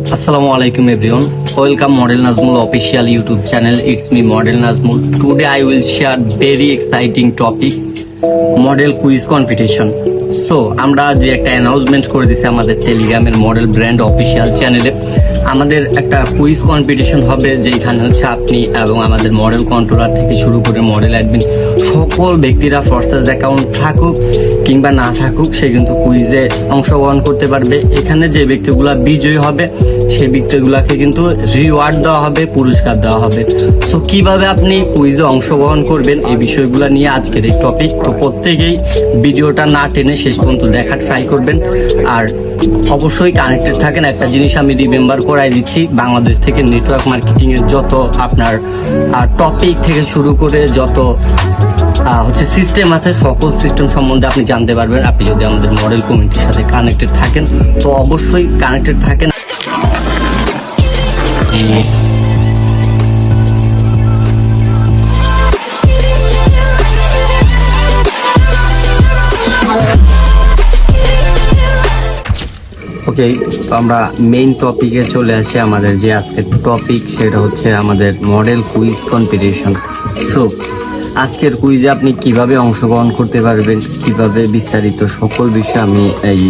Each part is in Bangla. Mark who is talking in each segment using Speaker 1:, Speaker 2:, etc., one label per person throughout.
Speaker 1: Assalamu alaikum everyone. Welcome Model Nazmul official YouTube channel. It's me Model Nazmul. Today I will share very exciting topic, model quiz competition. So আমরা যে একটা অ্যানাউন্সমেন্ট করে দিয়েছি আমাদের টেলিগ্রামের মডেল ব্র্যান্ড অফিসিয়াল চ্যানেলে, আমাদের একটা কুইজ কম্পিটিশন হবে, যেখানে হচ্ছে আপনি এবং আমাদের মডেল কন্ট্রোলার থেকে শুরু করে মডেল অ্যাডমিন সকল ব্যক্তিরা ফরসাস অ্যাকাউন্ট থাকুক কিংবা না থাকুক, সে কিন্তু কুইজে অংশগ্রহণ করতে পারবে। এখানে যে ব্যক্তিগুলা বিজয়ী হবে সেই ব্যক্তিগুলাকে কিন্তু রিওয়ার্ড দেওয়া হবে, পুরস্কার দেওয়া হবে। সো কিভাবে আপনি কুইজে অংশগ্রহণ করবেন এই বিষয়গুলো নিয়ে আজকের এই টপিক। তো প্রত্যেকেই ভিডিওটা না টেনে শেষ পর্যন্ত দেখার ট্রাই করবেন, আর অবশ্যই কানেক্টেড থাকেন। একটা জিনিস আমি রিমেম্বার করাই দিচ্ছি, বাংলাদেশ থেকে নেটওয়ার্ক মার্কেটিং এর যত আপনার টপিক থেকে শুরু করে যত হচ্ছে সিস্টেম আছে, সকল সিস্টেম সম্বন্ধে আপনি জানতে পারবেন আপনি যদি আমাদের মডেল কমিউনিটির সাথে কানেক্টেড থাকেন। তো অবশ্যই কানেক্টেড থাকেন। ওকে, তো আমরা মেইন টপিকে চলে আসি। আমাদের যে আজকের টপিক সেটা হচ্ছে আমাদের মডেল কুইজ কম্পিটিশন। সো আজকের কুইজে আপনি কিভাবে অংশগ্রহণ করতে পারবেন, কিভাবে বিস্তারিত সকল বিষয় আমি এই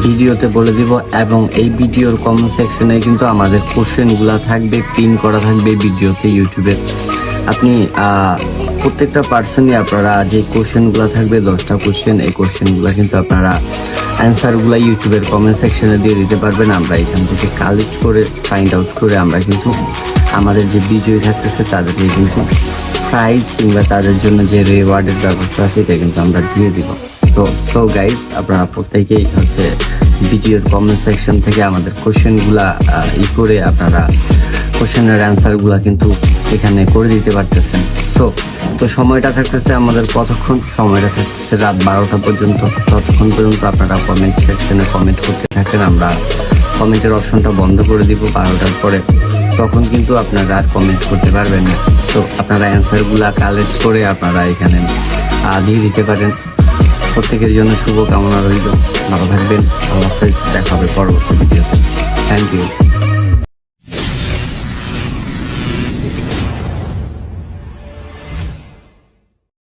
Speaker 1: ভিডিওতে বলে দিব, এবং এই ভিডিওর কমেন্ট সেকশনে কিন্তু আমাদের কোশ্চেনগুলো থাকবে, পিন করা থাকবে ভিডিওতে ইউটিউবে। আপনি প্রত্যেকটা পার্সনই আপনারা যে কোশ্চেনগুলো থাকবে 10টা কোশ্চেন, এই কোশ্চেনগুলো কিন্তু আপনারা অ্যান্সারগুলো ইউটিউবের কমেন্ট সেকশনে দিয়ে দিতে পারবেন। আমরা এখান থেকে কালেক্ট করে ফাইন্ড আউট করে আমরা কিন্তু আমাদের যে বিজয়ী থাকতেছে তাদেরকে কিন্তু প্রাইজ কিংবা তাদের জন্য যে রিওয়ার্ডের ব্যবস্থা আছে এটা কিন্তু আমরা দিয়ে দিব। তো সো গাইজ, আপনারা প্রত্যেকেই হচ্ছে ভিডিওর কমেন্ট সেকশন থেকে আমাদের কোশ্চেনগুলা করে আপনারা কোশ্চেনের অ্যান্সারগুলা কিন্তু এখানে করে দিতে পারতেছেন। তো সময়টা থাকতেছে আমাদের কতক্ষণ? সময়টা থাকতেছে রাত 12টা পর্যন্ত। ততক্ষণ পর্যন্ত আপনারা কমেন্ট সেকশনে কমেন্ট করতে থাকেন। আমরা কমেন্টের অপশনটা বন্ধ করে দিব 12টার পরে, তখন কিন্তু আপনারা আর কমেন্ট করতে পারবেন না। তো আপনারা অ্যান্সারগুলা কালেক্ট করে আপনারা এখানে দিয়ে দিতে পারেন। প্রত্যেকের জন্য শুভকামনা রইল। ভালো থাকবেন। আল্লাহ হাফেজ। দেখা হবে পরবর্তী ভিডিওতে। Thank you.